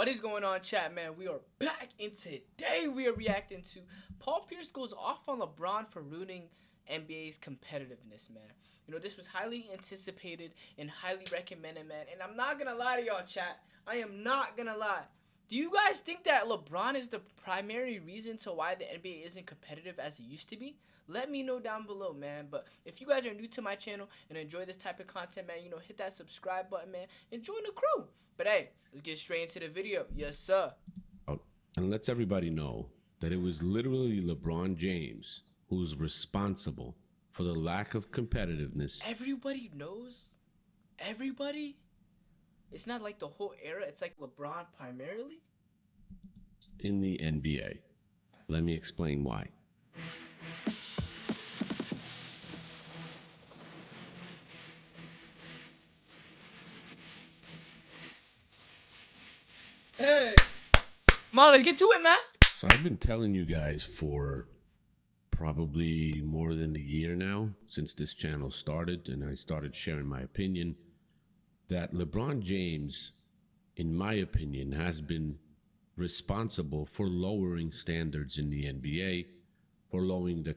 What is going on, chat, man? We are back, and today we are reacting to Paul Pierce goes off on LeBron for ruining NBA's competitiveness, man. You know, this was highly anticipated and highly recommended, man. And I'm not gonna lie to y'all, chat. I am not gonna lie. Do you guys think that LeBron is the primary reason to why the NBA isn't competitive as it used to be? Let me know down below, man. But if you guys are new to my channel and enjoy this type of content, man, you know, hit that subscribe button, man, and join the crew. But hey, let's get straight into the video. Yes, sir. And lets everybody know that it was literally LeBron James who's responsible for the lack of competitiveness. Everybody knows? Everybody? It's not like the whole era. It's like LeBron primarily? In the NBA. Let me explain why. Hey! Come let's get to it, man. So I've been telling you guys for probably more than a year now, since this channel started and I started sharing my opinion, that LeBron James, in my opinion, has been responsible for lowering standards in the NBA, for lowering the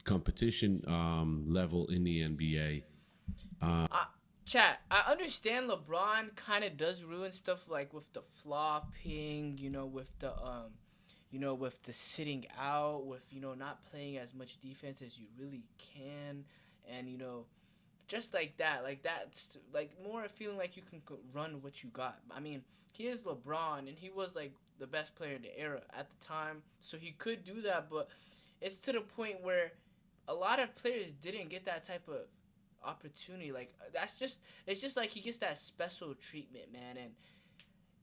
competition level in the NBA. Chat, I understand LeBron kind of does ruin stuff like with the flopping, with the sitting out, with not playing as much defense as you really can, and just like that, like that's like more feeling like you can run what you got. I mean, he is LeBron, and he was like the best player in the era at the time, so he could do that. But it's to the point where a lot of players didn't get that type of opportunity. Like it's just like he gets that special treatment, man, and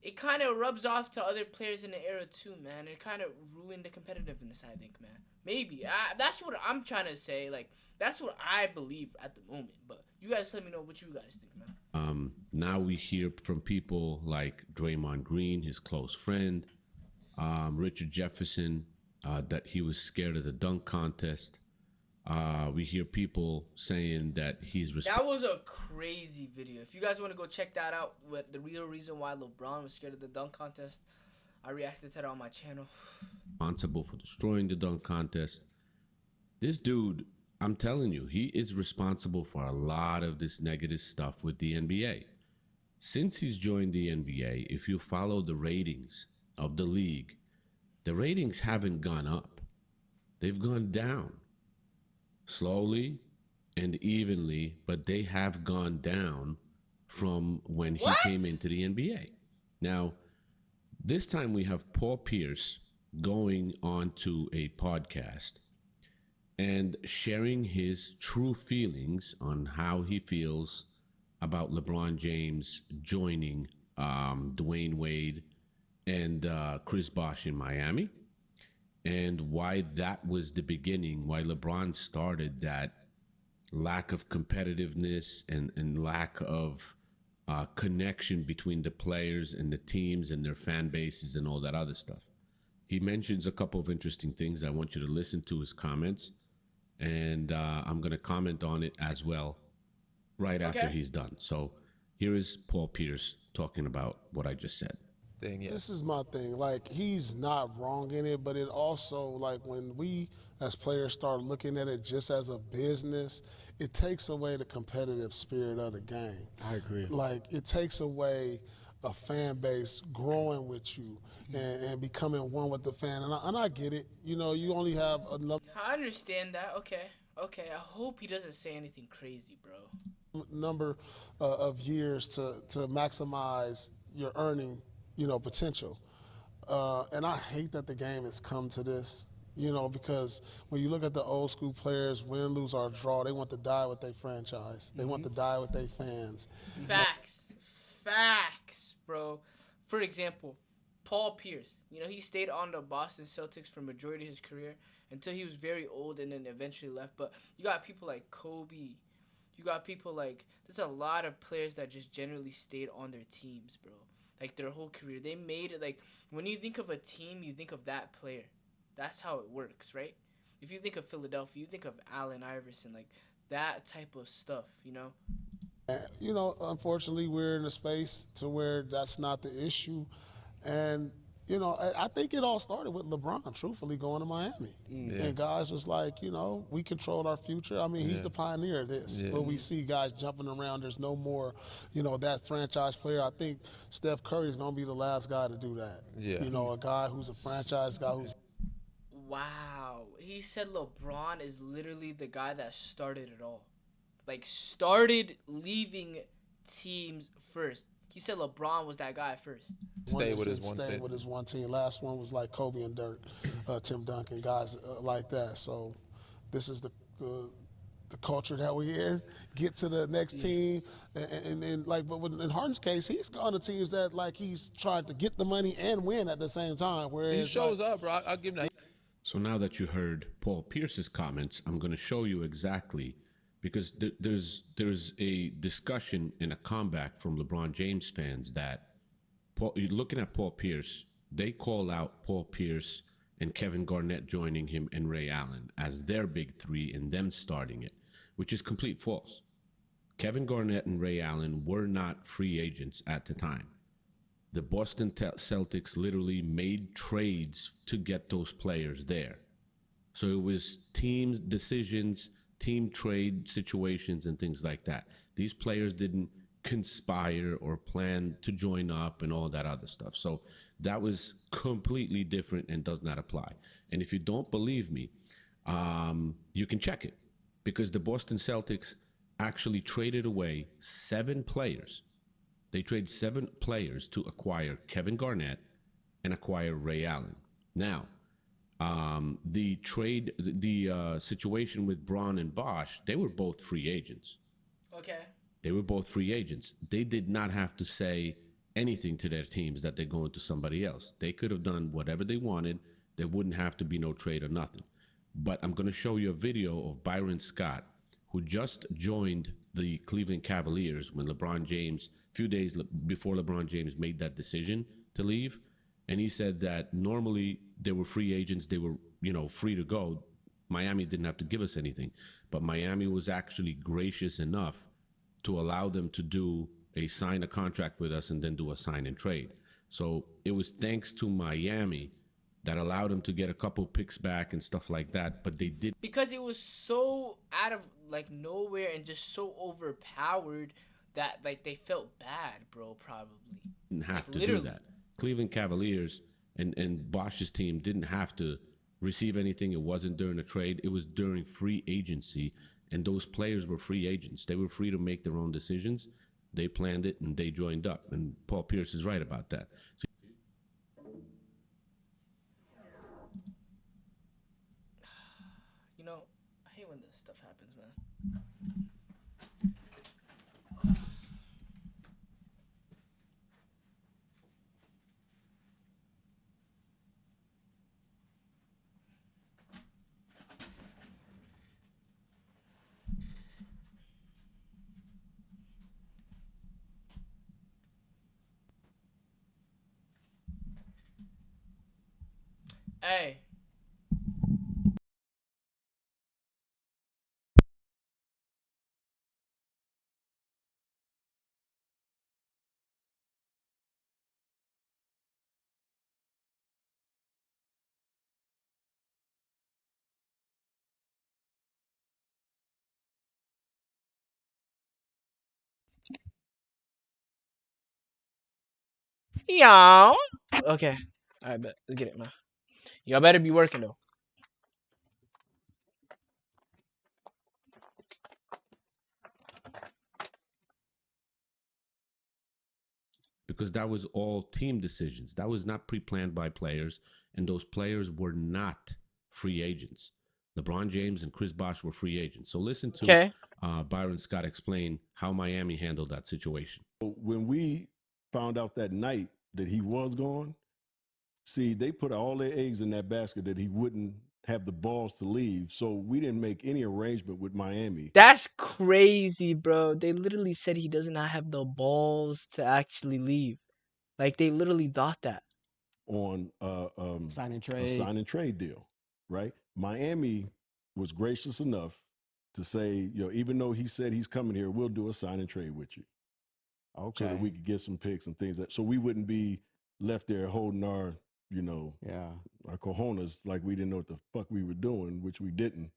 it kind of rubs off to other players in the era too, man. It kind of ruined the competitiveness, I think, man. Maybe that's what I'm trying to say. Like that's what I believe at the moment. But you guys let me know what you guys think, man. Now we hear from people like Draymond Green, his close friend, Richard Jefferson, that he was scared of the dunk contest. We hear people saying that that was a crazy video. If you guys want to go check that out, with the real reason why LeBron was scared of the dunk contest, I reacted to that on my channel. Responsible for destroying the dunk contest. This dude, I'm telling you, he is responsible for a lot of this negative stuff with the NBA. Since he's joined the NBA, if you follow the ratings of the league, the ratings haven't gone up. They've gone down. Slowly and evenly, but they have gone down from when he came into the NBA. Now, this time we have Paul Pierce going on to a podcast and sharing his true feelings on how he feels about LeBron James joining Dwayne Wade and Chris Bosh in Miami, and why that was the beginning, why LeBron started that lack of competitiveness and lack of connection between the players and the teams and their fan bases and all that other stuff. He mentions a couple of interesting things. I want you to listen to his comments, and I'm going to comment on it as well right after he's done. So here is Paul Pierce talking about what I just said. This is my thing. Like, he's not wrong in it, but it also, like, when we as players start looking at it just as a business, it takes away the competitive spirit of the game. I agree. Like, it takes away a fan base growing with you and becoming one with the fan. And I get it. You know, you only have enough. I understand that. Okay. I hope he doesn't say anything crazy, bro. Number of years to maximize your earning, potential. And I hate that the game has come to this, because when you look at the old school players, win, lose, or draw, they want to die with their franchise. They want to die with their fans. Facts, bro. For example, Paul Pierce, he stayed on the Boston Celtics for majority of his career until he was very old and then eventually left. But you got people like Kobe. You got people like, there's a lot of players that just generally stayed on their teams, bro. Like, their whole career. They made it, like, when you think of a team, you think of that player. That's how it works, right? If you think of Philadelphia, you think of Allen Iverson, like, that type of stuff, Unfortunately, we're in a space to where that's not the issue. And I think it all started with LeBron, truthfully, going to Miami. And guys was like, we control our future. I mean, he's the pioneer of this. Where we see guys jumping around, there's no more, that franchise player. I think Steph Curry is going to be the last guy to do that. A guy who's a franchise guy who's. Wow. He said LeBron is literally the guy that started it all. Like, started leaving teams first. He said LeBron was that guy first. Stay with his one team. Last one was like Kobe and Dirk, Tim Duncan, guys like that. So this is the culture that we in. Get to the next team, and like, but in Harden's case, he's gone to teams that like he's trying to get the money and win at the same time. Whereas he shows up, bro. I'll give him that. So now that you heard Paul Pierce's comments, I'm going to show you exactly, because there's a discussion and a comeback from LeBron James fans that you're looking at Paul Pierce, they call out Paul Pierce and Kevin Garnett joining him and Ray Allen as their big three and them starting it, which is complete false. Kevin Garnett and Ray Allen were not free agents at the time. The Boston Celtics literally made trades to get those players there. So it was team decisions, team trade situations, and things like that. These players didn't conspire or plan to join up and all that other stuff. So that was completely different and does not apply. And if you don't believe me, you can check it, because the Boston Celtics actually traded away 7 players. They traded 7 players to acquire Kevin Garnett and acquire Ray Allen. Now, the situation with Braun and Bosch, they were both free agents. Okay. They were both free agents. They did not have to say anything to their teams that they're going to somebody else. They could have done whatever they wanted. There wouldn't have to be no trade or nothing. But I'm going to show you a video of Byron Scott, who just joined the Cleveland Cavaliers when LeBron James, a few days before LeBron James made that decision to leave. And he said that normally they were free agents. They were, free to go. Miami didn't have to give us anything. But Miami was actually gracious enough to allow them to sign a contract with us and then do a sign and trade. So it was thanks to Miami that allowed them to get a couple picks back and stuff like that. But they did, because it was so out of like nowhere and just so overpowered that like they felt bad, bro. Probably didn't have to literally do that. Cleveland Cavaliers and Bosch's team didn't have to receive anything. It wasn't during a trade. It was during free agency, and those players were free agents. They were free to make their own decisions. They planned it, and they joined up. And Paul Pierce is right about that. So, I hate when this stuff happens, man. Hey. Yeah. Okay. All right, bet. Let's get it, man. Y'all better be working though. because that was all team decisions. That was not pre-planned by players, and those players were not free agents. LeBron James and Chris Bosh were free agents. So listen to Byron Scott explain how Miami handled that situation. When we found out that night that he was gone, see, they put all their eggs in that basket that he wouldn't have the balls to leave. So we didn't make any arrangement with Miami. That's crazy, bro. They literally said he does not have the balls to actually leave. Like, they literally thought that. On sign and a sign and trade deal, right? Miami was gracious enough to say, even though he said he's coming here, we'll do a sign and trade with you. Okay. So that we could get some picks and things so we wouldn't be left there holding our, Yeah. our cojones like we didn't know what the fuck we were doing, which we didn't.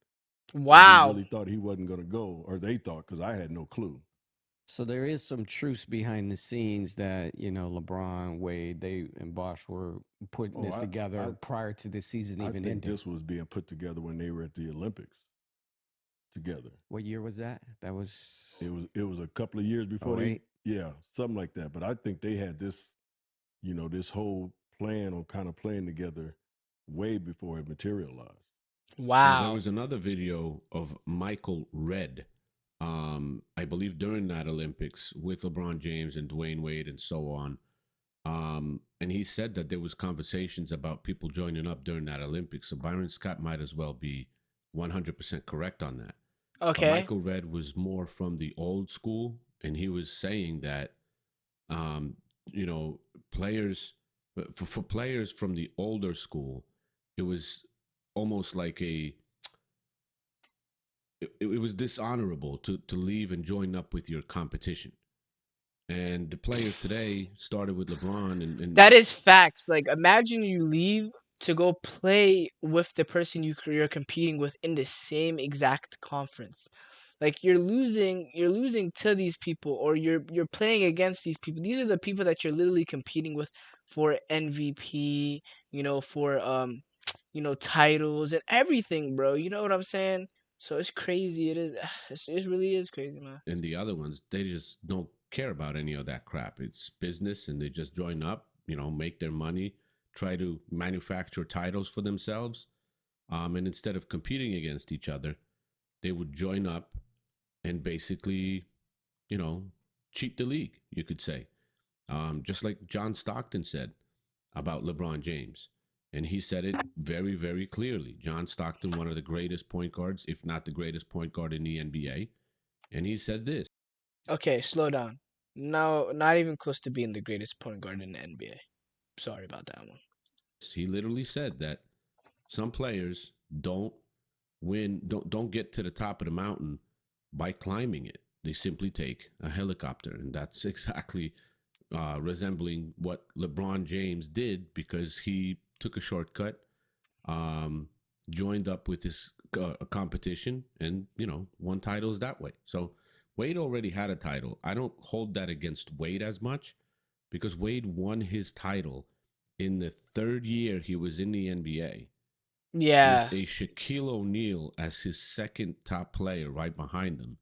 And we Wow. really thought he wasn't going to go, or they thought, because I had no clue. So there is some truth behind the scenes that LeBron, Wade, and Bosch were putting Oh, this together prior to the season I even think ending. this was being put together when they were at the Olympics together. What year was that? That was It was a couple of years before they, 08? yeah, something like that. But I think they had this, this whole plan on kind of playing together way before it materialized. Now, there Wow. was another video of Michael Redd, I believe during that Olympics with LeBron James and Dwayne Wade and so on. And he said that there was conversations about people joining up during that Olympics. So Byron Scott might as well be 100% correct on that. But Okay. Michael Redd was more from the old school, and he was saying that, players for players from the older school, it was almost like it was dishonorable to leave and join up with your competition. And the players today started with LeBron and That is facts. Like, imagine you leave to go play with the person you're competing with in the same exact conference. Like, you're losing to these people, or you're playing against these people. These are the people that you're literally competing with for MVP, for titles and everything, bro. You know what I'm saying? So it's crazy. It is. It really is crazy, man. and the other ones, they just don't care about any of that crap. It's business, and they just join up, make their money, try to manufacture titles for themselves. And instead of competing against each other, they would join up and basically, you know, cheat the league, you could say. Just like John Stockton said about LeBron James. And he said it very, very clearly. John Stockton, one of the greatest point guards, if not the greatest point guard in the NBA. And he said this. Okay, slow down. No, not even close to being the greatest point guard in the NBA. Sorry about that one. He literally said that some players don't don't get to the top of the mountain by climbing it. They simply take a helicopter, and that's exactly resembling what LeBron James did, because he took a shortcut, um, joined up with this competition, and won titles that way. So Wade already had a title. I don't hold that against Wade as much, because Wade won his title in the third year he was in the NBA Yeah. with a Shaquille O'Neal as his second top player right behind him.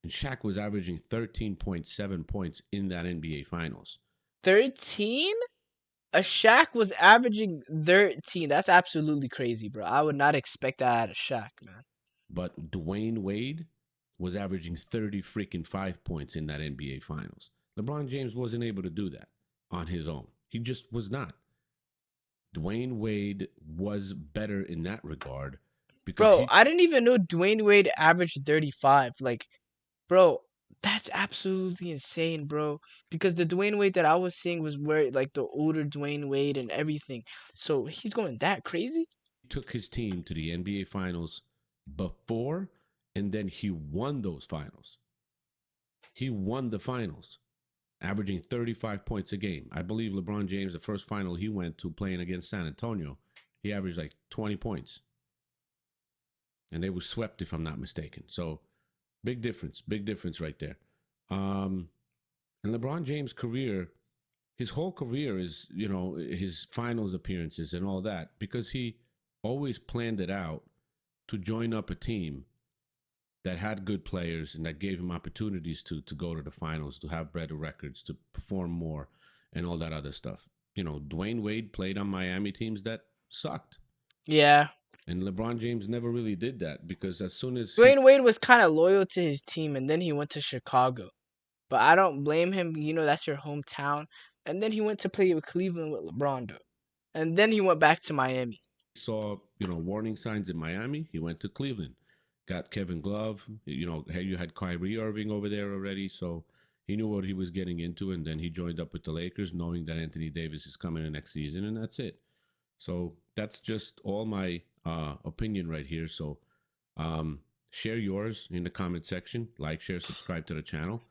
And Shaq was averaging 13.7 points in that NBA Finals. 13? A Shaq was averaging 13. That's absolutely crazy, bro. I would not expect that out of Shaq, man. But Dwayne Wade was averaging 30 freaking 5 points in that NBA Finals. LeBron James wasn't able to do that on his own. He just was not. Dwayne Wade was better in that regard because Bro, I didn't even know Dwayne Wade averaged 35. Like, bro, that's absolutely insane, bro. Because the Dwayne Wade that I was seeing was where, like, the older Dwayne Wade and everything. So he's going that crazy? took his team to the NBA Finals before, and then he won those finals. He won the finals, averaging 35 points a game. I believe LeBron James, the first final he went to playing against San Antonio, he averaged like 20 points. And they were swept, if I'm not mistaken. So big difference right there. And LeBron James' career, his whole career is, his finals appearances and all that, because he always planned it out to join up a team that had good players and that gave him opportunities to go to the finals, to have better records, to perform more, and all that other stuff. Dwayne Wade played on Miami teams that sucked. Yeah. And LeBron James never really did that, because as soon as Dwayne Wade was kind of loyal to his team, and then he went to Chicago. But I don't blame him. That's your hometown. And then he went to play with Cleveland with LeBron, though. And then he went back to Miami. Saw, warning signs in Miami, he went to Cleveland. Got Kevin Glove. You had Kyrie Irving over there already, so he knew what he was getting into, and then he joined up with the Lakers, knowing that Anthony Davis is coming in next season, and that's it. So that's just all my opinion right here. So share yours in the comment section. Like, share, subscribe to the channel.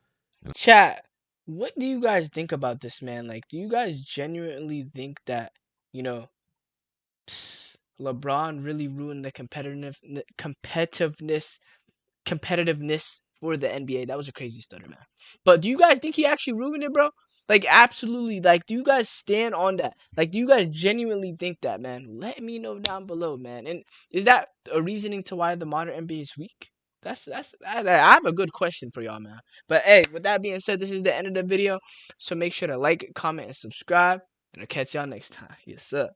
Chat, what do you guys think about this, man? Like, do you guys genuinely think that, you know, LeBron really ruined the competitiveness for the NBA? That was a crazy stutter, man. But do you guys think he actually ruined it, bro? Like, absolutely. Like, do you guys stand on that? Like, do you guys genuinely think that, man? Let me know down below, man. And is that a reasoning to why the modern NBA is weak? I have a good question for y'all, man. But hey, with that being said, this is the end of the video. So make sure to like, comment, and subscribe. And I'll catch y'all next time. Yes, sir.